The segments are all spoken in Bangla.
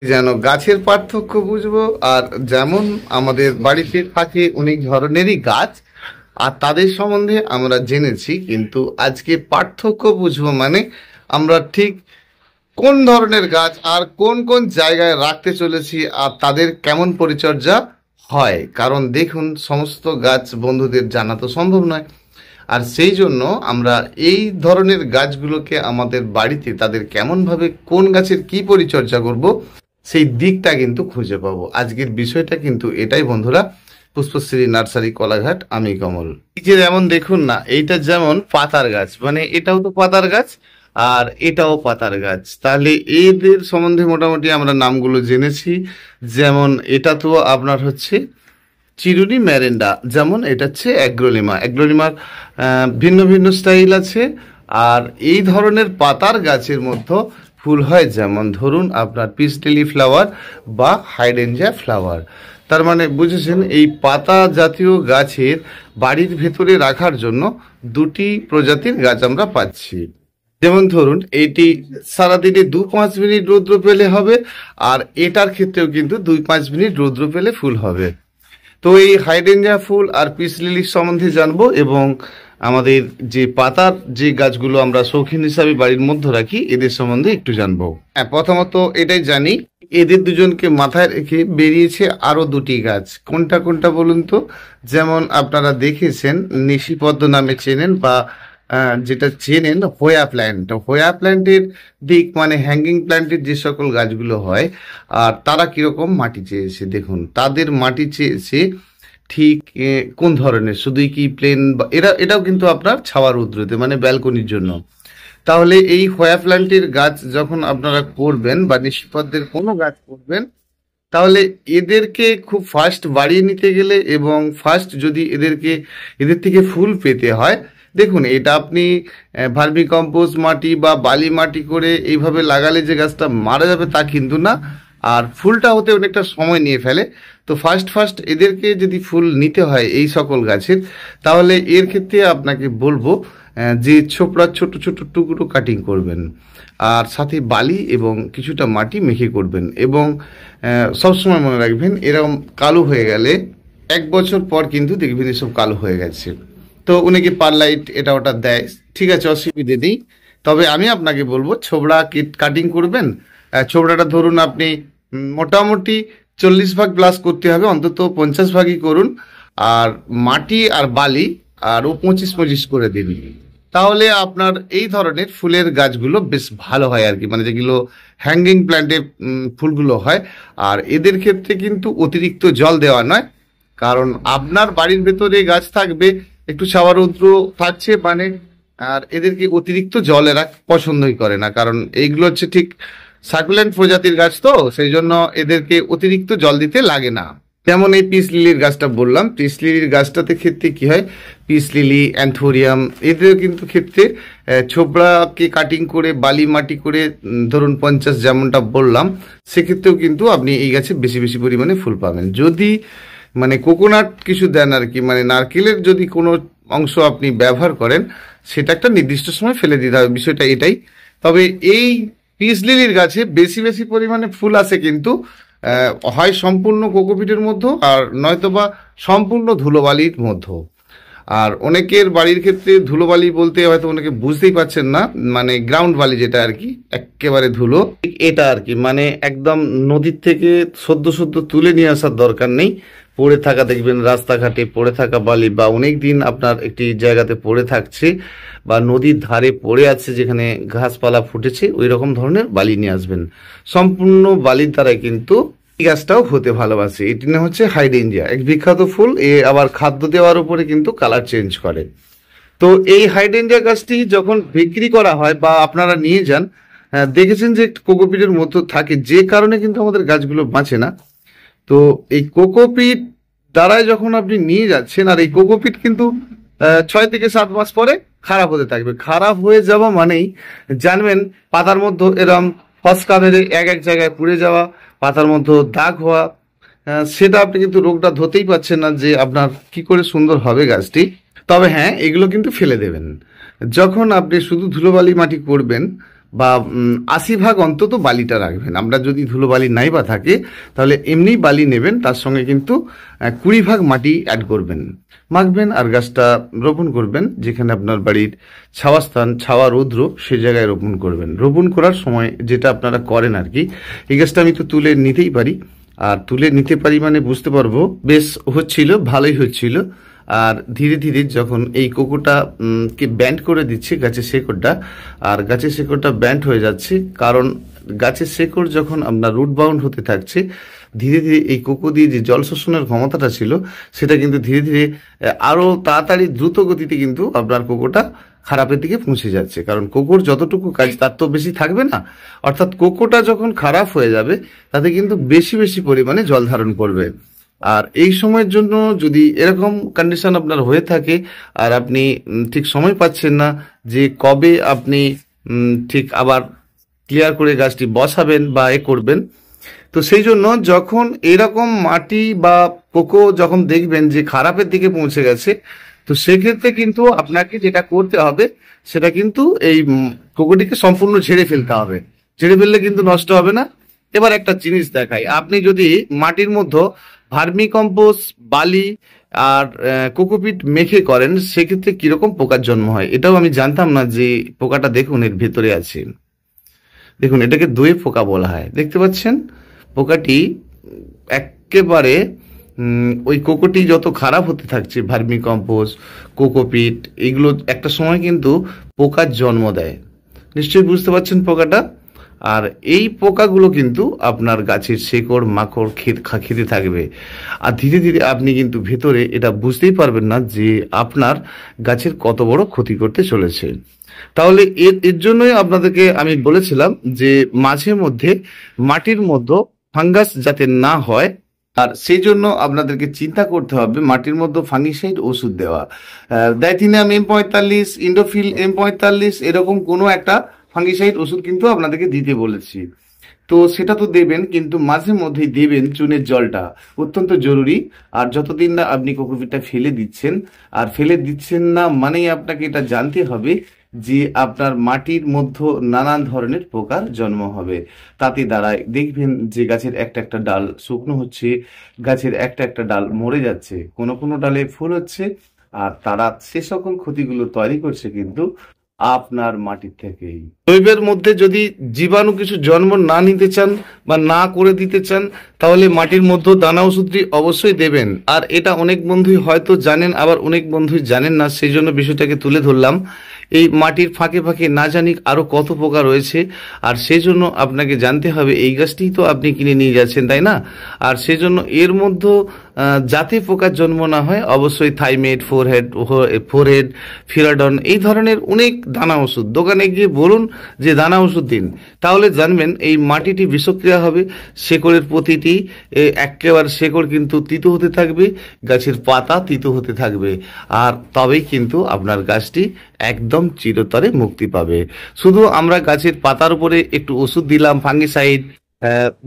যেন গাছের পার্থক্য বুঝবো। আর যেমন আমাদের বাড়িতে থাকে অনেক ধরনেরই গাছ, আর তাদের সম্বন্ধে আমরা জেনেছি, কিন্তু আজকে পার্থক্য বুঝবো মানে আমরা ঠিক কোন ধরনের গাছ আর কোন কোন জায়গায় রাখতে চলেছি আর তাদের কেমন পরিচর্যা হয়। কারণ দেখুন, সমস্ত গাছ বন্ধুদের জানা তো সম্ভব নয়, আর সেই জন্য আমরা এই ধরনের গাছগুলোকে আমাদের বাড়িতে তাদের কেমনভাবে কোন গাছের কি পরিচর্যা করব সেই দিকটা কিন্তু খুঁজে পাবো। আজকের বিষয়টা কিন্তু এটাই বন্ধুরা, পুষ্পশ্রী নার্সারি কোলাঘাট, আমি কমল। এই যে যেমন দেখুন না, এইটা যেমন পাতার গাছ, মানে এটাও তো পাতার গাছ আর এটাও পাতার গাছ। তাহলে এদের সম্বন্ধে মোটামুটি আমরা নামগুলো জেনেছি। যেমন এটা তো আপনার হচ্ছে চিরুনি ম্যারেন্ডা, যেমন এটা হচ্ছে অ্যাগ্রোলিমা। অ্যাগ্রোলিমার ভিন্ন ভিন্ন স্টাইল আছে। আর এই ধরনের পাতার গাছের মধ্যে ফুল হয়, যেমন ধরুন আপনার পিস লিলি ফ্লাওয়ার বা হাইডেনজা ফ্লাওয়ার। তার মানে বুঝেছেন, এই পাতা জাতীয় গাছের বাড়ির ভেতরে রাখার জন্য দুটি প্রজাতির গাছ আমরা পাচ্ছি। যেমন ধরুন এইটি সারাদিনে 2-5 মিনিট রৌদ্র পেলে হবে, আর এটার ক্ষেত্রেও কিন্তু 2-5 মিনিট রৌদ্র পেলে ফুল হবে। তো এই হাইডেনজা ফুল আর পিস লিলির সম্বন্ধে জানবো, এবং আমাদের যে পাতার যে গাছগুলো আমরা শৌখিন হিসাবে বাড়ির মধ্যে রাখি এদের সম্বন্ধে একটু জানবো। হ্যাঁ, প্রথমত এটাই জানি, এদের দুজনকে মাথায় রেখে বেরিয়েছে আরো দুটি গাছ। কোনটা কোনটা বলুন তো? যেমন আপনারা দেখেছেন, নিশিপদ্ম নামে চেনেন, বা যেটা চেনেন হোয়া প্ল্যান্ট। হোয়া প্ল্যান্টের দিক মানে হ্যাঙ্গিং প্ল্যান্টের যে সকল গাছগুলো হয়, আর তারা কিরকম মাটি চেয়েছে দেখুন। তাদের মাটি চেয়েছে ঠিক কোন ধরনের, শুধুই কি প্লেন, এটাও কিন্তু আপনার ছাওয়া রৌদ্রতে মানে ব্যালকনির জন্য। তাহলে এই হোয়া প্ল্যান্টের গাছ যখন আপনারা করবেন বা নিশিপদ্মের কোনো গাছ করবেন, তাহলে এদেরকে খুব ফাস্ট বাড়িয়ে নিতে গেলে এবং ফাস্ট যদি এদের থেকে ফুল পেতে হয়, দেখুন এটা আপনি ভার্মি কম্পোস্ট মাটি বা বালি মাটি করে এইভাবে লাগালে যে গাছটা মারা যাবে তা কিন্তু না, আর ফুলটা হতে অনেকটা সময় নিয়ে ফেলে। তো ফার্স্ট ফার্স্ট এদেরকে যদি ফুল নিতে হয় এই সকল গাছের, তাহলে এর ক্ষেত্রে আপনাকে বলবো যে ছোপড়ার ছোট ছোট টুকরো কাটিং করবেন, আর সাথে বালি এবং কিছুটা মাটি মেখে করবেন। এবং সবসময় মনে রাখবেন, এরকম কালো হয়ে গেলে 1 বছর পর কিন্তু দেখবেন এসব কালো হয়ে গেছে। তো অনেকে পারলাইট এটা ওটা দেয়, ঠিক আছে, অসুবিধে নেই। তবে আমি আপনাকে বলবো ছোবড়া কাটিং করবেন। ছোবড়াটা ধরুন আপনি মোটামুটি 40 ভাগ প্লাস করতে হবে, অন্তত 50 ভাগই করুন। আর মাটি আর বালি আরও 25-25 করে দিন, তাহলে আপনার এই ধরনের ফুলের গাছগুলো বেশ ভালো হয় আর কি, মানে যেগুলো হ্যাঙ্গিং প্ল্যান্টে ফুলগুলো হয়। আর এদের ক্ষেত্রে কিন্তু অতিরিক্ত জল দেওয়া নয়, কারণ আপনার বাড়ির ভেতরে গাছ থাকবে, একটু ছাওয়া রৌদ্র থাকছে মানে, আর এদেরকে অতিরিক্ত জল এরা পছন্দই করে না, কারণ এইগুলো হচ্ছে ঠিক সাকুলেন্ট প্রজাতির গাছ, তো সেই জন্য এদেরকে অতিরিক্ত জল দিতে লাগে না। যেমন এই পিস লিলির গাছটা বললাম, পিস লিলির গাছটাতে ক্ষেত্রে কি হয়, পিস লিলি, অ্যান্থোরিয়াম, এদের কিন্তু ক্ষেত্রে ছোবড়াকে কাটিং করে বালি মাটি করে ধরুন 50 যেমনটা বললাম, সেক্ষেত্রেও কিন্তু আপনি এই গাছে বেশি বেশি পরিমাণে ফুল পাবেন। যদি মানে কোকোনাট কিছু দেন আর কি, মানে নারকেলের যদি কোনো অংশ আপনি ব্যবহার করেন, সেটা একটা নির্দিষ্ট সময় ফেলে দিতে হবে, বিষয়টা এটাই। তবে এই পিস লিলির গাছে বেশি বেশি পরিমাণে ফুল আসে, কিন্তু হয় সম্পূর্ণ কোকোপিটের মধ্যে, আর নয়তোবা সম্পূর্ণ ধুলোবালির মধ্যে। আর অনেকের বাড়ির ক্ষেত্রে ধুলোবালি বলতে হয়তো অনেকে বুঝতেই পারছেন না, মানে গ্রাউন্ড বালি যেটা আর কি, একেবারে ধুলো এটা আর কি, মানে একদম নদীর থেকে সদ্য সদ্য তুলে নিয়ে আসার দরকার নেই। পড়ে থাকা দেখবেন রাস্তাঘাটে পড়ে থাকা বালি, বা অনেক দিন আপনার একটি জায়গাতে পড়ে থাকছে, বা নদীর ধারে পড়ে আছে যেখানে ঘাসপালা ফুটেছে, ওই রকম ধরনের বালি নিয়ে আসবেন। সম্পূর্ণ বালির দ্বারাই কিন্তু এই গাছটাও হতে ভালোবাসে। এটি না হচ্ছে হাইডেনজিয়া, এক বিখ্যাত ফুল। এ আবার খাদ্য দেওয়ার উপরে কিন্তু কালার চেঞ্জ করে। তো এই হাইডেনজিয়া গাছটি যখন বিক্রি করা হয় বা আপনারা নিয়ে যান, দেখেছেন যে কোকোপিটের মতো থাকে, যে কারণে কিন্তু আমাদের গাছগুলো বাঁচে না। তো এই কোকোপিট দ্বারাই যখন আপনি নিয়ে যাচ্ছেন, আর এই কোকোপিট কিন্তু 6 থেকে 7 মাস পরে খারাপ হতে থাকবে। খারাপ হয়ে যাওয়া মানেই জানবেন পাতার মধ্যে এরম ফসকা মেরে এক এক জায়গায় পুড়ে যাওয়া, পাতার মধ্যে দাগ হওয়া, সেটা আপনি কিন্তু রোগটা ধরতেই পারছেন না যে আপনার কি করে সুন্দর হবে গাছটি। তবে হ্যাঁ, এগুলো কিন্তু ফেলে দেবেন। যখন আপনি শুধু ধুলোবালি মাটি করবেন বা 80% অন্তত বালিটা রাখবেন। আমরা যদি ধুলোবালি নাই বা থাকে তাহলে এমনি বালি নেবেন, তার সঙ্গে কিন্তু 20% মাটি অ্যাড করবেন, মাখবেন আর গাছটা রোপণ করবেন। যেখানে আপনার বাড়ির ছাওয়া স্থান, ছাওয়া রৌদ্র, সে জায়গায় রোপণ করবেন। রোপণ করার সময় যেটা আপনারা করেন আর কি, এই গাছটা আমি তো তুলে নিতেই পারি, আর তুলে নিতে পারি মানে বুঝতে পারবো বেশ হচ্ছিল, ভালোই হচ্ছিল। আর ধীরে ধীরে যখন এই কোকোটা কে ব্যান্ড করে দিচ্ছে গাছের শেকড়টা, আর গাছের শেকড়টা ব্যান্ড হয়ে যাচ্ছে, কারণ গাছের শেকড় যখন আপনার রুট বাউন্ড হতে থাকছে, ধীরে ধীরে এই কোকো দিয়ে যে জল শোষণের ক্ষমতাটা ছিল সেটা কিন্তু ধীরে ধীরে আরও তাড়াতাড়ি দ্রুত গতিতে কিন্তু আপনার কোকোটা খারাপের দিকে পৌঁছে যাচ্ছে। কারণ কোকোর যতটুকু কাজ তার তো বেশি থাকবে না, অর্থাৎ কোকোটা যখন খারাপ হয়ে যাবে তাতে কিন্তু বেশি বেশি পরিমাণে জল ধারণ করবে। আর এই সময়ের জন্য যদি এরকম কন্ডিশন আপনার হয়ে থাকে আর আপনি ঠিক সময় পাচ্ছেন না যে কবে আপনি ঠিক আবার ক্লিয়ার করে গাছটি বসাবেন বা করবেন, তো সেই জন্য যখন এরকম মাটি বা কোকো যখন দেখবেন যে খারাপের দিকে পৌঁছে গেছে, তো সেক্ষেত্রে কিন্তু আপনাকে যেটা করতে হবে সেটা কিন্তু এই কোকোটিকে সম্পূর্ণ ঝেড়ে ফেলতে হবে। ঝেড়ে ফেললে কিন্তু নষ্ট হবে না। এবার একটা জিনিস দেখাই, আপনি যদি মাটির মধ্যে ভার্মি কম্পোস্ট, বালি আর কোকোপিট মেখে করেন, সেক্ষেত্রে কিরকম পোকার জন্ম হয় এটাও আমি জানতাম না। যে পোকাটা দেখুন এর ভেতরে আছে, দেখুন এটাকে দই পোকা বলা হয়। দেখতে পাচ্ছেন পোকাটি একেবারে ওই কোকোটি যত খারাপ হতে থাকছে, ভার্মি কম্পোস্ট, কোকোপিট, এগুলো একটা সময় কিন্তু পোকার জন্ম দেয়। নিশ্চয়ই বুঝতে পারছেন পোকাটা। আর এই পোকাগুলো কিন্তু আপনার গাছের শেকড় মাকড় খেতে থাকবে, আর ধীরে ধীরে আপনি কিন্তু ভেতরে এটা বুঝতেই পারবেন না যে আপনার গাছের কত বড় ক্ষতি করতে চলেছে। তাহলে এর জন্যই আপনাদেরকে আমি বলেছিলাম যে মাঝে মধ্যে মাটির মধ্যে ফাঙ্গাস যাতে না হয়, আর সেই জন্য আপনাদেরকে চিন্তা করতে হবে মাটির মধ্যে ফাঙ্গিসাইড ওষুধ দেওয়া। ডাইথিনিয়াম M45, ইন্ডোফিল M45, এরকম কোনো একটা ফাঙ্গিসাইড ওষুধ কিন্তু আপনাদেরকে দিতে বলেছি। তো সেটা তো দেবেন, কিন্তু মাঝে মধ্যেই দেবেন চুনের জলটা, অত্যন্ত জরুরি। আর যতদিন না আপনি কোকোপিটটা ফেলে দিচ্ছেন, আর ফেলে দিচ্ছেন না মানেই আপনাকে এটা জানতে হবে যে আপনার মাটির মধ্যে নানান ধরনের পোকার জন্ম হবে। তাতে দাঁড়ায় দেখবেন যে গাছের একটা একটা ডাল শুকনো হচ্ছে, গাছের একটা একটা ডাল মরে যাচ্ছে, কোনো কোনো ডালে ফুল হচ্ছে, আর তারা সে সকল ক্ষতিগুলো তৈরি করছে কিন্তু আপনার মাটির থেকেই। জৈবের মধ্যে যদি জীবাণু কিছু জন্ম না নিতে চান বা না করে দিতে চান, তাহলে মাটির মধ্যে দানা ওষুধটি অবশ্যই দেবেন। আর এটা অনেক বন্ধুই হয়তো জানেন, আবার অনেক বন্ধুই জানেন না, সেই জন্য বিষয়টাকে তুলে ধরলাম। এই মাটির ফাঁকে ফাঁকে না জানি আরো কত পোকা রয়েছে, আর সেই জন্য আপনাকে জানতে হবে এই গাছটিই তো আপনি কিনে নিয়ে যাচ্ছেন, তাই না? আর সেই জন্য এর মধ্যে যাতে পোকার জন্ম না হয় অবশ্যই থাইমেট, ফোরহেড, ফিরাডন, এই ধরনের অনেক দানা ওষুধ দোকানে গিয়ে বলুন যে দানা ওষুধ দিন, তাহলে জানবেন এই মাটিটি বিষক্রিয়া হবে। শেকড়ের প্রতিটি একেবারে শেকড় কিন্তু তিতো হতে থাকবে, গাছের পাতা তিতো হতে থাকবে, আর তবেই কিন্তু আপনার গাছটি একদম চিরতরে মুক্তি পাবে। শুধু আমরা গাছের পাতার উপরে একটু ওষুধ দিলাম, ফাঙ্গিসাইড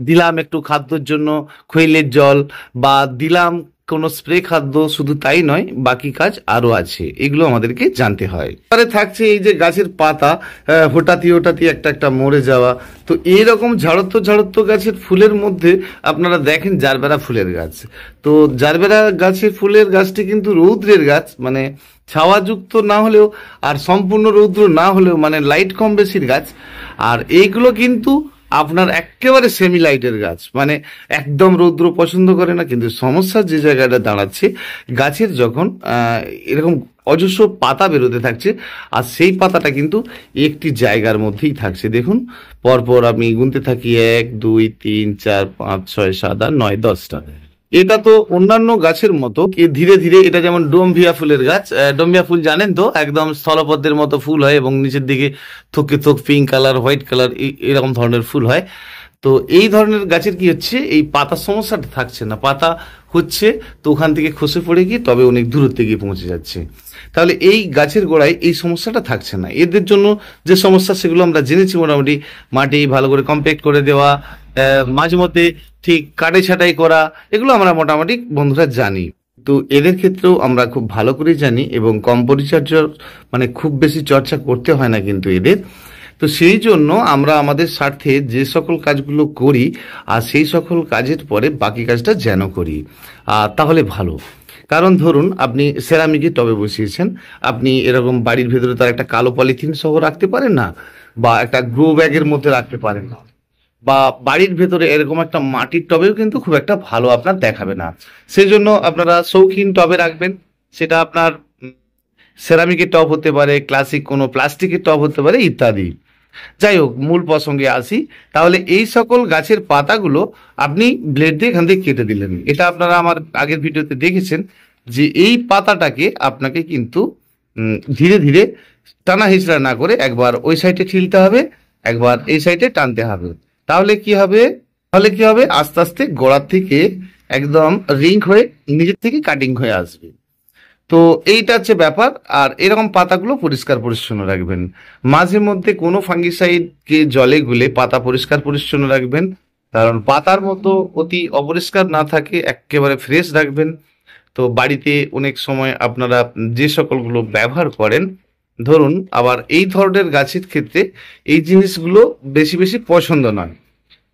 দিলাম, একটু খাদ্যের জন্য খৈলের জল, বা দিলাম কোনো স্প্রে খাদ্য, শুধু তাই নয়, বাকি কাজ আরো আছে, এগুলো আমাদেরকে জানতে হয়। এবারে থাকছে এই যে গাছের পাতা হঠাৎই একটা একটা মরে যাওয়া। তো এইরকম ঝাড়ত্ব গাছের ফুলের মধ্যে আপনারা দেখেন জারবেরা ফুলের গাছ। তো জারবেরা গাছের ফুলের গাছটি কিন্তু রৌদ্রের গাছ, মানে ছাওয়াযুক্ত না হলেও আর সম্পূর্ণ রৌদ্র না হলেও, মানে লাইট কম বেশির গাছ। আর এইগুলো কিন্তু আপনার একেবারে সেমি লাইটের গাছ, মানে একদম রৌদ্র পছন্দ করে না। কিন্তু সমস্যা যে জায়গাটা দাঁড়াচ্ছে, গাছের যখন এরকম অজস্র পাতা বেরোতে থাকছে, আর সেই পাতাটা কিন্তু একটি জায়গার মধ্যেই থাকছে। দেখুন পরপর আমি গুনতে থাকি 1 2 3 4 5 6 7 8 9 10টা। এটা তো অন্যান্য গাছের মতো ধীরে ধীরে, এটা যেমন ডোমভিয়া ফুলের গাছ, ডোমভিয়া ফুল জানেন তো, একদম স্থলপদ্মের মতো ফুল হয় এবং নিচের দিকে থোকে থোক পিঙ্ক কালার, হোয়াইট কালার, এরকম ধরনের ফুল হয়। তো এই ধরনের গাছের কি হচ্ছে, এই পাতার সমস্যাটা থাকছে না, পাতা হচ্ছে তো ওখান থেকে খসে পড়ে গিয়ে তবে অনেক দূরত্বে গিয়ে পৌঁছে যাচ্ছে। তাহলে এই গাছের গোড়ায় এই সমস্যাটা থাকছে না। এদের জন্য যে সমস্যা সেগুলো আমরা জেনেছি, মোটামুটি মাটি ভালো করে কম্প্যাক্ট করে দেওয়া, মাঝে মধ্যে ঠিক কাটাই ছাটাই করা, এগুলো আমরা মোটামুটি বন্ধুরা জানি। তো এদের ক্ষেত্রেও আমরা খুব ভালো করে জানি, এবং কম পরিচর্যার মানে খুব বেশি চর্চা করতে হয় না কিন্তু এদের। তো সেই জন্য আমরা আমাদের স্বার্থে যে সকল কাজগুলো করি আর সেই সকল কাজের পরে বাকি কাজটা যেন করি তাহলে ভালো। কারণ ধরুন আপনি সেরামিকের টবে বসিয়েছেন, আপনি এরকম বাড়ির ভেতরে তার একটা কালো পলিথিন সহ রাখতে পারেন না, বা একটা গ্রো ব্যাগের মধ্যে রাখতে পারেন না, বা বাড়ির ভেতরে এরকম একটা মাটির টবেও কিন্তু খুব একটা ভালো আপনার দেখাবে না। সেই জন্য আপনারা শৌখিন টবে রাখবেন। সেটা আপনার সেরামিকের টব হতে পারে, ক্লাসিক কোনো প্লাস্টিকের টব হতে পারে ইত্যাদি। যাই হোক, মূল প্রসঙ্গে আসি। তাহলে এই সকল গাছের পাতাগুলো আপনি ব্লেড দিয়ে এখান থেকে কেটে দিলেন। এটা আপনারা আমার আগের ভিডিওতে দেখেছেন যে এই পাতাটাকে আপনাকে কিন্তু ধীরে ধীরে টানা হিচড়া না করে একবার ওই সাইডে ঠেলতে হবে, একবার এই সাইডে টানতে হবে। তাহলে কি হবে, আস্তে আস্তে গোড়ার থেকে একদম রিং হয়ে নিজের থেকে কাটিং হয়ে আসবে। তো এইটা হচ্ছে ব্যাপার। আর এরকম পাতাগুলো পরিষ্কার পরিচ্ছন্ন রাখবেন। মাঝে মধ্যে কোনো ফাঙ্গিসাইডকে জলে গুলে পাতা পরিষ্কার পরিচ্ছন্ন রাখবেন, কারণ পাতার মতো অতি অপরিষ্কার না থাকে, একেবারে ফ্রেশ রাখবেন। তো বাড়িতে অনেক সময় আপনারা যে সকলগুলো ব্যবহার করেন, ধরুন আবার এই ধরনের গাছের ক্ষেত্রে এই জিনিসগুলো বেশি বেশি পছন্দ নয়।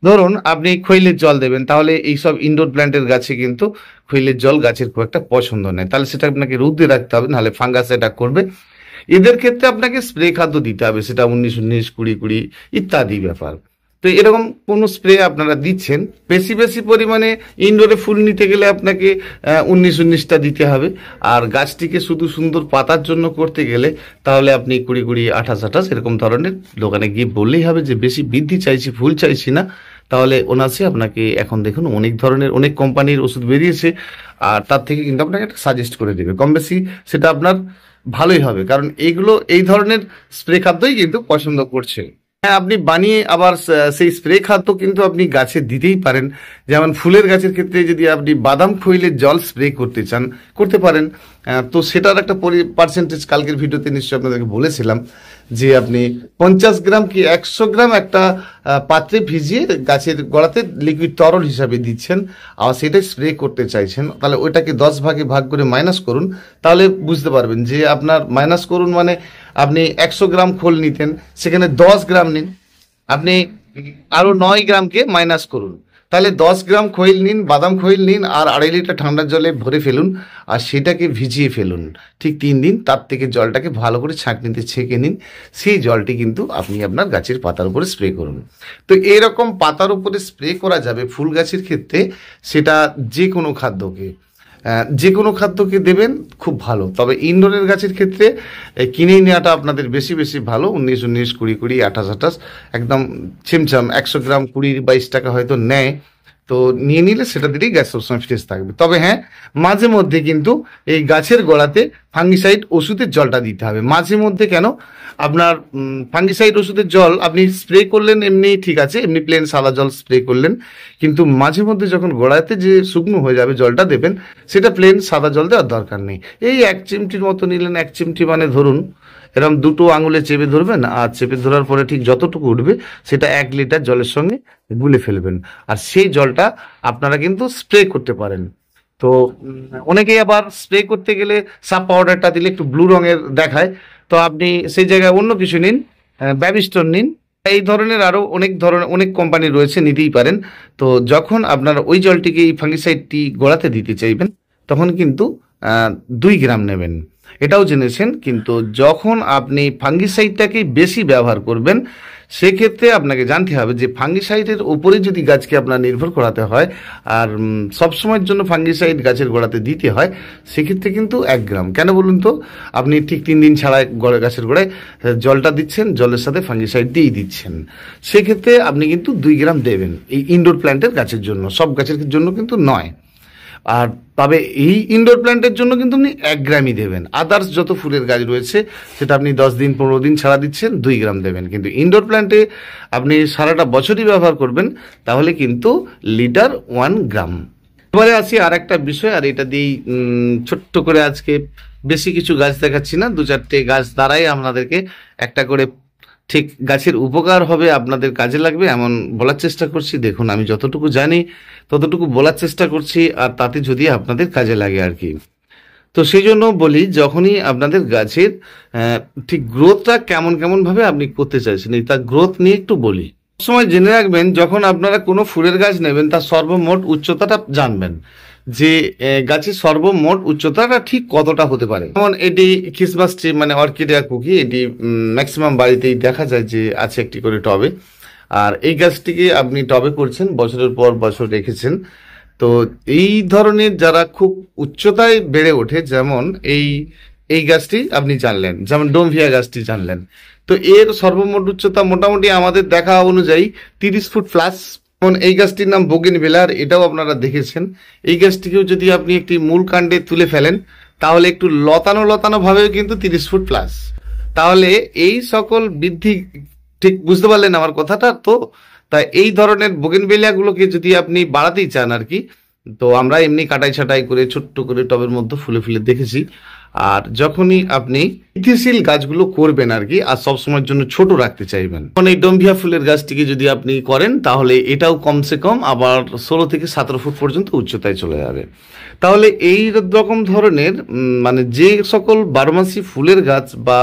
ধরুন আপনি খৈলের জল দেবেন, তাহলে এইসব ইনডোর প্ল্যান্টের গাছে কিন্তু খৈলের জল গাছের খুব একটা পছন্দ নয়, তাহলে সেটা আপনাকে রোদে রাখতে হবে, নাহলে ফাঙ্গাস অ্যাটাক করবে। এদের ক্ষেত্রে আপনাকে স্প্রে খাদ্য দিতে হবে, সেটা 19-19, 20-20 ইত্যাদি ব্যাপার। তো এরকম কোনো স্প্রে আপনারা দিচ্ছেন, বেশি বেশি পরিমাণে ইনডোরে ফুল নিতে গেলে আপনাকে 19-19টা দিতে হবে। আর গাছটিকে শুধু সুন্দর পাতার জন্য করতে গেলে তাহলে আপনি 20-20, 28-28 এরকম ধরনের দোকানে গিয়ে বললেই হবে যে বেশি বৃদ্ধি চাইছি, ফুল চাইছি না। তাহলে ওনাসে আপনাকে এখন দেখুন অনেক ধরনের অনেক কোম্পানির ওষুধ বেরিয়েছে, আর তার থেকে কিন্তু আপনাকে একটা সাজেস্ট করে দেবে। কম বেশি সেটা আপনার ভালোই হবে, কারণ এইগুলো এই ধরনের স্প্রে খাদ্যই কিন্তু পছন্দ করছে। হ্যাঁ, আপনি বানিয়ে আবার সেই স্প্রে খাদ্য কিন্তু আপনি গাছে দিতেই পারেন। যেমন ফুলের গাছের ক্ষেত্রে যদি আপনি বাদাম খৈলের জল স্প্রে করতে চান, করতে পারেন। তো সেটার একটা পার্সেন্টেজ কালকের ভিডিওতে নিশ্চয়ই আপনাদেরকে বলেছিলাম যে আপনি 50 গ্রাম কি 100 গ্রাম একটা পাত্রে ভিজিয়ে গাছের গোড়াতে লিকুইড তরল হিসাবে দিচ্ছেন, আর সেটাই স্প্রে করতে চাইছেন। তাহলে ওইটাকে 10 ভাগে ভাগ করে মাইনাস করুন, তাহলে বুঝতে পারবেন যে আপনার মাইনাস করুন মানে আপনি 100 গ্রাম খোল নিতেন, সেখানে 10 গ্রাম নিন, আপনি আরো 9 গ্রামকে মাইনাস করুন। তাহলে 10 গ্রাম খৈল নিন, বাদাম খৈল নিন, আর 2.5 লিটার ঠান্ডার জলে ভরে ফেলুন, আর সেটাকে ভিজিয়ে ফেলুন ঠিক 3 দিন। তার থেকে জলটাকে ভালো করে ছাঁকনিতে ছেঁকে নিন, সেই জলটি কিন্তু আপনি আপনার গাছের পাতার উপরে স্প্রে করুন। তো এরকম পাতার উপরে স্প্রে করা যাবে ফুল গাছের ক্ষেত্রে। সেটা যে কোনো খাদ্যকে দেবেন খুব ভালো। তবে ইনডোরের গাছের ক্ষেত্রে কিনেই নেওয়াটা আপনাদের বেশি বেশি ভালো। 19-19, 20-20, 28-28 একদম ছিমছাম 100 গ্রাম 20-22 টাকা হয়তো নেয়, তো নিয়ে নিলে সেটা দিলেই গাছ সবসময় ফ্রেশ থাকবে। তবে হ্যাঁ, মাঝে মধ্যে কিন্তু এই গাছের গোড়াতে ফাঙ্গিসাইড ওষুধের জলটা দিতে হবে। মাঝে মধ্যে কেন, আপনার ফাঙ্গিসাইড ওষুধের জল আপনি স্প্রে করলেন এমনি ঠিক আছে, এমনি প্লেন সাদা জল স্প্রে করলেন, কিন্তু মাঝে মধ্যে যখন গোড়াতে যে শুকনো হয়ে যাবে জলটা দেবেন, সেটা প্লেন সাদা জল দেওয়ার দরকার নেই। এই 1 চিমটির মতো নিলেন, 1 চিমটি মানে ধরুন এরকম 2 আঙুলে চেপে ধরবেন, আর চেপে ধরার পরে ঠিক যতটুকু উঠবে সেটা 1 লিটার জলের সঙ্গে গুলে ফেলবেন, আর সেই জলটা আপনারা কিন্তু স্প্রে করতে পারেন। তো অনেকেই আবার স্প্রে করতে গেলে সাব পাউডারটা দিলে একটু ব্লু রঙের দেখায়, তো আপনি সেই জায়গায় অন্য কিছু নিন, ব্যাবিস্টন নিন। এই ধরনের আরো অনেক কোম্পানি রয়েছে, নিতেই পারেন। তো যখন আপনারা ওই জলটিকে এই ফাঙ্গিসাইডটি গোড়াতে দিতে চাইবেন, তখন কিন্তু 2 গ্রাম নেবেন। এটাও জেনেছেন, কিন্তু যখন আপনি ফাঙ্গিসাইডটাকে বেশি ব্যবহার করবেন, সেক্ষেত্রে আপনাকে জানতে হবে যে ফাঙ্গিসাইডের উপরে যদি গাছকে আপনার নির্ভর করাতে হয় আর সবসময়ের জন্য ফাঙ্গিসাইড গাছের গোড়াতে দিতে হয়, সেক্ষেত্রে কিন্তু 1 গ্রাম। কেন বলুন তো, আপনি ঠিক 3 দিন ছাড়া গাছের গোড়ায় জলটা দিচ্ছেন, জলের সাথে ফাঙ্গিসাইড দিয়েই দিচ্ছেন, সেক্ষেত্রে আপনি কিন্তু 2 গ্রাম দেবেন এই ইনডোর প্ল্যান্টের গাছের জন্য, সব গাছের জন্য কিন্তু নয়। আর তবে এই ইনডোর প্ল্যান্টের জন্য কিন্তু আপনি 1 গ্রামই দেবেন। আদার্স যত ফুলের গাছ রয়েছে সেটা আপনি 10 দিন 15 দিন ছাড়া দিচ্ছেন, 2 গ্রাম দেবেন। কিন্তু ইনডোর প্ল্যান্টে আপনি সারাটা বছরই ব্যবহার করবেন, তাহলে কিন্তু লিটার 1 গ্রাম। এবারে আসি আর একটা বিষয়, আর এটা দিয়েই ছোট্ট করে আজকে বেশি কিছু গাছ দেখাচ্ছি না, 2-4টে গাছ দ্বারাই আপনাদেরকে একটা করে ঠিক গাছের উপকার হবে, আপনাদের কাজে লাগবে এমন বলার চেষ্টা করছি। দেখুন, আমি যতটুকু জানি ততটুকু বলার চেষ্টা করছি, আর তাতে যদি আপনাদের কাজে লাগে আর কি। তো সেই জন্য বলি, যখনই আপনাদের গাছের ঠিক গ্রোথটা কেমন কেমন ভাবে আপনি করতে চাইছেন, এই তার গ্রোথ নিয়ে একটু বলি। সময় জেনে রাখবেন, যখন আপনারা কোনো ফুলের গাছ নেবেন তার সর্বমোট উচ্চতাটা জানবেন, যে গাছের সর্বমোট উচ্চতাটা ঠিক কতটা হতে পারে। যেমন এটি ক্রিসমাস ট্রি মানে অর্কিডিয়া কুকি, এটি ম্যাক্সিমাম বাড়িতেই দেখা যায় যে আছে একটি করে টবে। আর এই গাছটিকে আপনি টবে করছেন, বছরের পর বছর রেখেছেন। তো এই ধরনের যারা খুব উচ্চতায় বেড়ে ওঠে, যেমন এই এই গাছটি আপনি জানলেন, যেমন ডোমভিয়া গাছটি জানলেন, তো এর সর্বমোট উচ্চতা মোটামুটি আমাদের দেখা অনুযায়ী 30 ফুট প্লাস। যেমন এই গাছটির নাম বোগেনভিলার, এটাও আপনারা দেখেছেন। এই গাছটিকেও যদি আপনি একটি মূল কাণ্ডে তুলে ফেলেন, তাহলে একটু লতানো লতানো ভাবেও কিন্তু 30 ফুট প্লাস। তাহলে এই সকল বৃদ্ধি, ঠিক বুঝতে পারলেন আমার কথাটা? তো তাই এই ধরনের বোগেনভেলিয়াগুলোকে যদি আপনি বাড়াতেই চান আর কি, তো আমরা এমনি কাটাই ছাটাই করে ছোট্ট করে টবের মধ্যে ফুলে ফুলে দেখেছি। আর যখনই আপনি বৃদ্ধিশীল গাছগুলো করবেন আর কি, আর সবসময়ের জন্য ছোট রাখতে চাইবেন, মানে এই ডোমভিয়া ফুলের গাছটিকে যদি আপনি করেন, তাহলে এটাও কমসে কম আবার 16 থেকে 17 ফুট পর্যন্ত উচ্চতায় চলে যাবে। তাহলে এই রকম ধরনের মানে যে সকল বারোমাসি ফুলের গাছ বা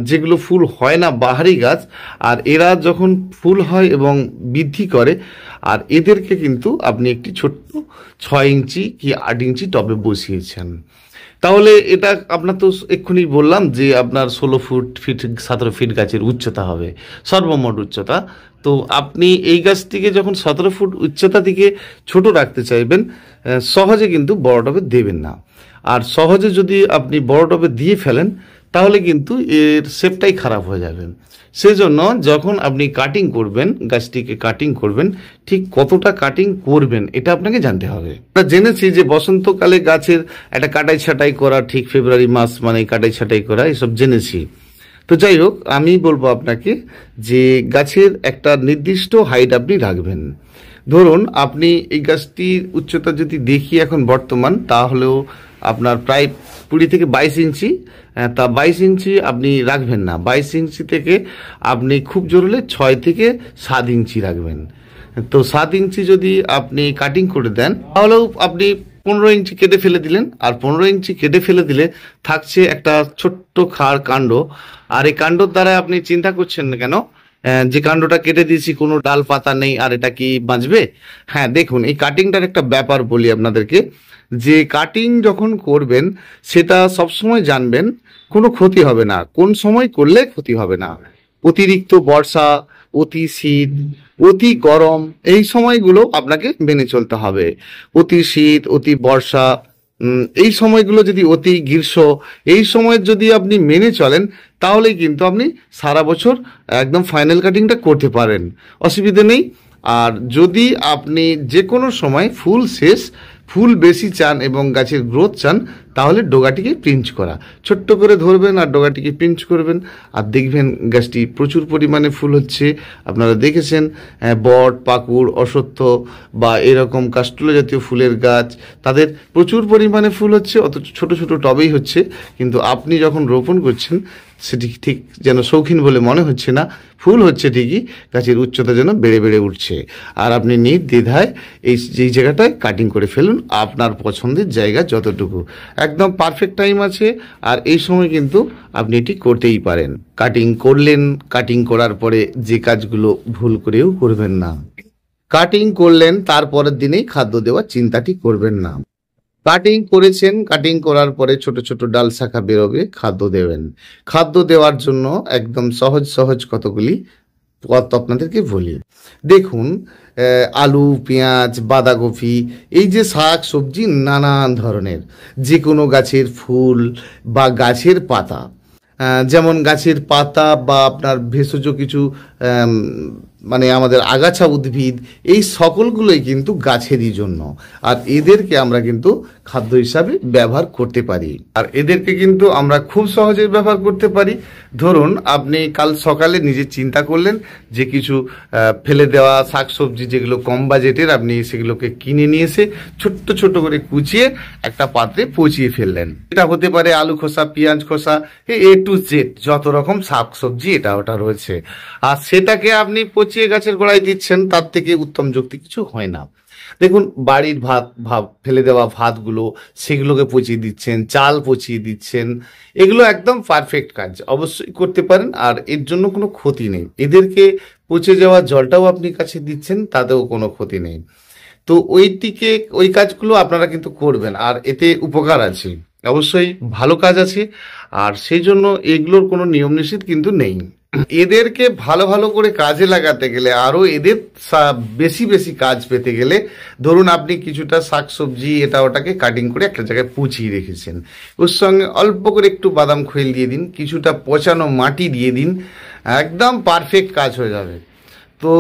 যেগুলো ফুল হয় না, বাহারি গাছ, আর এরা যখন ফুল হয় এবং বৃদ্ধি করে, আর এদেরকে কিন্তু আপনি একটি ছোট্ট 6 ইঞ্চি কি 8 ইঞ্চি টবে বসিয়েছেন, তাহলে এটা আপনার তো এক্ষুনি বললাম যে আপনার 17 ফিট গাছের উচ্চতা হবে সর্বমোট উচ্চতা। তো আপনি এই গাছটিকে যখন 17 ফুট উচ্চতা থেকে ছোট রাখতে চাইবেন, সহজে কিন্তু বড় টবে দেবেন না। আর সহজে যদি আপনি বড় টবে দিয়ে ফেলেন, তাহলে কিন্তু এর শেপটাই খারাপ হয়ে যাবে। সেজন্য যখন আপনি কাটিং করবেন, গাছটিকে কাটিং করবেন, ঠিক কতটা কাটিং করবেন এটা আপনাকে জানতে হবে। আমরা জেনেছি যে বসন্তকালে গাছের একটা কাটাই ছাটাই করা, ঠিক ফেব্রুয়ারি মাস মানে কাটাই ছাটাই করা, এসব জেনেছি। তো যাই হোক, আমি বলবো আপনাকে যে গাছের একটা নির্দিষ্ট হাইট আপনি রাখবেন। ধরুন আপনি এই গাছটির উচ্চতা যদি দেখি এখন বর্তমান, তাহলেও আপনার প্রায় 20 থেকে 22 ইঞ্চি। তা 22 ইঞ্চি আপনি রাখবেন না, 22 ইঞ্চি থেকে আপনি খুব জোর হলে 6 থেকে 7 ইঞ্চি রাখবেন। তো 7 ইঞ্চি যদি আপনি কাটিং করে দেন, তাহলেও আপনি 15 ইঞ্চি কেটে ফেলে দিলেন। আর 15 ইঞ্চি কেটে ফেলে দিলে থাকছে একটা ছোট্ট খাড় কাণ্ড। আর এই কাণ্ডর দ্বারা আপনি চিন্তা করছেন না কেন যে কাণ্ডটা কেটে দিয়েছি, কোনো ডাল পাতা নেই, আর এটা কি বাঁচবে? হ্যাঁ, দেখুন এই কাটিংটার একটা ব্যাপার বলি আপনাদেরকে, যে কাটিং যখন করবেন সেটা সবসময় জানবেন কোনো ক্ষতি হবে না। কোন সময় করলে ক্ষতি হবে না? অতিরিক্ত বর্ষা, অতি শীত, অতি গরম, এই সময়গুলো আপনাকে মেনে চলতে হবে। অতি শীত, অতি বর্ষা, এই সময়গুলো যদি, অতি গ্রীষ্ম, এই সময়ের যদি আপনি মেনে চলেন, তাহলেই কিন্তু আপনি সারা বছর একদম ফাইনাল কাটিংটা করতে পারেন, অসুবিধা নেই। আর যদি আপনি যে কোনো সময় ফুল শেষ, ফুল বেশি চান এবং গাছের গ্রোথ চান, তাহলে ডগাটিকে পিঞ্চ করা, ছোট্ট করে ধরবেন আর ডগাটিকে পিঞ্চ করবেন, আর দেখবেন গাছটি প্রচুর পরিমাণে ফুল হচ্ছে। আপনারা দেখেছেন বট, পাকুড়, অশ্বত্থ বা এরকম কাস্টুলা জাতীয় ফুলের গাছ, তাদের প্রচুর পরিমাণে ফুল হচ্ছে, অত ছোট ছোট টবেই হচ্ছে। কিন্তু আপনি যখন রোপণ করছেন, সেটি ঠিক যেন শৌখিন বলে মনে হচ্ছে না, ফুল হচ্ছে ঠিকই, গাছের উচ্চতা যেন বেড়ে বেড়ে উঠছে। আর আপনি নির্দ্বিধায় যেই জায়গাটায় কাটিং করে ফেলুন, আপনার পছন্দের জায়গা যতটুকু, একদম পারফেক্ট টাইম আছে। আর এই সময় কিন্তু আপনি এটি করতেই পারেন। কাটিং করলেন, কাটিং করার পরে যে কাজগুলো ভুল করেও করবেন না। কাটিং করলেন, তারপরের দিনেই খাদ্য দেওয়ার চিন্তাটি করবেন না। কাটিং করেছেন, কাটিং করার পরে ছোট ছোট ডাল শাখা বেরোবে, খাদ্য দেবেন। খাদ্য দেওয়ার জন্য একদম সহজ সহজ কতগুলি পথ আপনাদেরকে বলি। দেখুন, আলু, পেঁয়াজ, বাঁধাকপি, এই যে শাক সবজি নানান ধরনের, যে কোনো গাছের ফুল বা গাছের পাতা, যেমন গাছের পাতা বা আপনার ভেষজ কিছু মানে আমাদের আগাছা উদ্ভিদ, এই সকলগুলোই কিন্তু গাছেরই জন্য। আর এদেরকে আমরা কিন্তু খাদ্য হিসাবে ব্যবহার করতে পারি। আর এদেরকে কিন্তু আমরা খুব সহজে ব্যবহার করতে পারি। ধরুন আপনি কাল সকালে নিজে চিন্তা করলেন যে কিছু ফেলে দেওয়া শাকসবজি যেগুলো কম বাজেটের, আপনি সেগুলোকে কিনে নিয়ে এসে ছোট্ট ছোট্ট করে কুচিয়ে একটা পাত্রে পচিয়ে ফেললেন। এটা হতে পারে আলু খোসা, পেঁয়াজ খোসা, এ টু জেড যত রকম শাকসবজি এটা ওটা রয়েছে। আর সেটাকে আপনি পচিয়ে গাছের গোড়ায় দিচ্ছেন, তার থেকে উত্তম যুক্তি কিছু হয় না। দেখুন, বাড়ির ভাত ফেলে দেওয়া ভাতগুলো সেগুলোকে পচিয়ে দিচ্ছেন, চাল পচিয়ে দিচ্ছেন, এগুলো একদম পারফেক্ট কাজ, অবশ্যই করতে পারেন। আর এর জন্য কোনো ক্ষতি নেই, এদেরকে পচে যাওয়া জলটাও আপনি কাছে দিচ্ছেন, তাতেও কোনো ক্ষতি নেই। তো ওই কাজগুলো আপনারা কিন্তু করবেন, আর এতে উপকার আছে, অবশ্যই ভালো কাজ আছে। আর সেই জন্য এগুলোর কোনো নিয়ম নিষেধ কিন্তু নেই। এদেরকে ভালো ভালো করে কাজে লাগাতে গেলে, আরো এদের বেশি বেশি কাজ পেতে গেলে, ধরুন আপনি কিছুটা শাকসবজি এটা ওটাকে কাটিং করে একটা জায়গায় পুচিয়ে রেখেছেন, ওর সঙ্গে অল্প করে একটু বাদাম খৈল দিয়ে দিন, কিছুটা পচানো মাটি দিয়ে দিন, একদম পারফেক্ট কাজ হয়ে যাবে। তো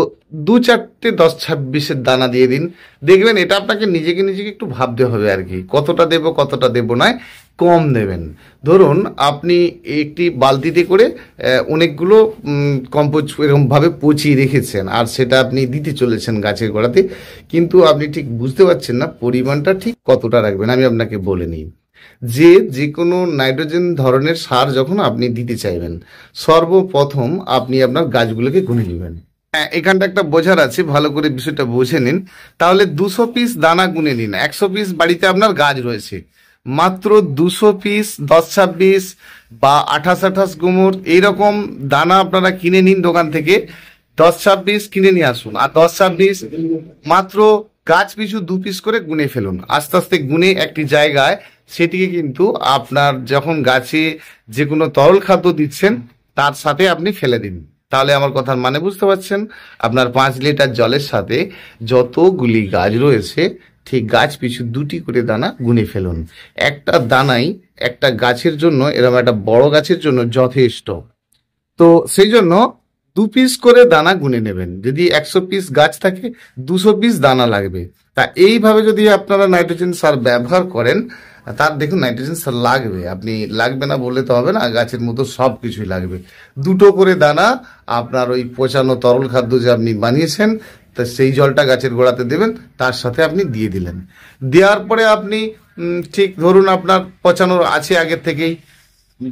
2-4টে 10-26-এর দানা দিয়ে দিন, দেখবেন এটা আপনাকে নিজেকে একটু ভাবতে হবে আর কি, কতটা দেব কতটা দেব নয়, কম দেবেন। ধরুন আপনি একটি বালতিতে করে অনেকগুলো কম্পোস্ট এরকমভাবে পচিয়ে রেখেছেন, আর সেটা আপনি দিতে চলেছেন গাছের গোড়াতে, কিন্তু আপনি ঠিক বুঝতে পারছেন না পরিমাণটা ঠিক কতটা রাখবেন। আমি আপনাকে বলে নিই, যে কোনো নাইট্রোজেন ধরনের সার যখন আপনি দিতে চাইবেন, সর্বপ্রথম আপনি আপনার গাছগুলোকে গুনে নেবেন। হ্যাঁ, এখানটা একটা বোঝার আছে, ভালো করে বিষয়টা বুঝে নিন। তাহলে 200 পিস দানা গুনে নিন। 100 পিস বাড়িতে আপনার গাছ রয়েছে, মাত্র 200 পিস 10-26 বা 28-28 গুমর এইরকম দানা আপনারা কিনে নিন দোকান থেকে। 10-26 কিনে নিয়ে আসুন, আর 10-26 মাত্র গাছ পিছু 2 পিস করে গুনে ফেলুন। আস্তে আস্তে গুনে একটি জায়গায় সেটিকে কিন্তু আপনার যখন গাছে যে কোনো তরল খাদ্য দিচ্ছেন তার সাথে আপনি ফেলে দিন। তাহলে আমার কথার মানে বুঝতে পারছেন, আপনার 5 লিটার জলের সাথে যতগুলি গাছ রয়েছে ঠিক গাছ পিছু 2টি করে দানা গুনে ফেলুন। একটা দানাই একটা গাছের জন্য, এরকম একটা বড় গাছের জন্য যথেষ্ট। তো সেই জন্য 2 পিস করে দানা গুনে নেবেন। যদি 100 পিস গাছ থাকে 200 পিস দানা লাগবে। তা এইভাবে যদি আপনারা নাইট্রোজেন সার ব্যবহার করেন, তার দেখুন নাইট্রোজেন সার লাগবে, আপনি লাগবে না বললে তো হবে না, গাছের মতো সব কিছুই লাগবে। 2টো করে দানা আপনার ওই পচানো তরল খাদ্য যে আপনি বানিয়েছেন, তা সেই জলটা গাছের গোড়াতে দেবেন, তার সাথে আপনি দিয়ে দিলেন। দেওয়ার পরে আপনি ঠিক ধরুন আপনার পচানো আছে আগের থেকেই,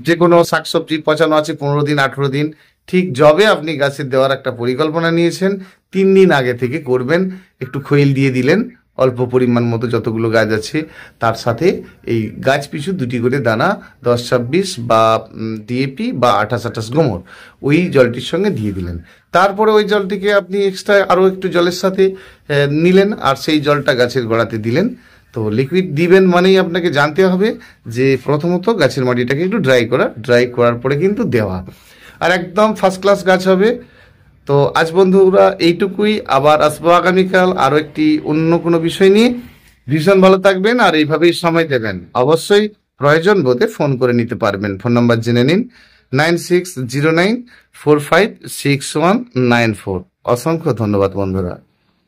যে কোনো শাকসবজি পচানো আছে 15 দিন 18 দিন, ঠিক যবে আপনি গাছের দেওয়ার একটা পরিকল্পনা নিয়েছেন 3 দিন আগে থেকে করবেন। একটু খৈল দিয়ে দিলেন অল্প পরিমাণ মতো, যতগুলো গাছ আছে তার সাথে এই গাছ পিছু 2টি করে দানা 10-26 বা ডিএপি বা 28-28 গোমর ওই জলটির সঙ্গে দিয়ে দিলেন। তারপরে ওই জলটিকে আপনি এক্সট্রা আরও একটু জলের সাথে নিলেন, আর সেই জলটা গাছের গোড়াতে দিলেন। তো লিকুইড দিবেন মানেই আপনাকে জানতে হবে যে প্রথমত গাছের মাটিটাকে একটু ড্রাই করার পরে কিন্তু দেওয়া, আর একদম ফার্স্ট ক্লাস গাছ হবে। তো আজ বন্ধুরা এইটুকুই, আবার আসবো আগামীকাল আরো একটি অন্য কোনো বিষয় নিয়ে। ভীষণ ভালো থাকবেন, আর এইভাবেই সময় দেবেন। অবশ্যই প্রয়োজন বোধে ফোন করে নিতে পারবেন। ফোন নাম্বার জেনে নিন 9609456194। অসংখ্য ধন্যবাদ বন্ধুরা।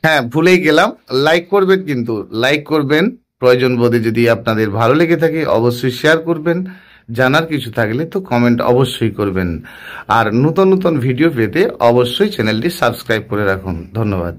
হ্যাঁ, ভুলেই গেলাম, লাইক করবেন, কিন্তু লাইক করবেন প্রয়োজন বোধে। যদি আপনাদের ভালো লেগে থাকে অবশ্যই শেয়ার করবেন, জানার কিছু থাকলে তো কমেন্ট অবশ্যই করবেন। আর নতুন নতুন ভিডিও পেতে অবশ্যই চ্যানেলটি সাবস্ক্রাইব করে রাখুন। ধন্যবাদ।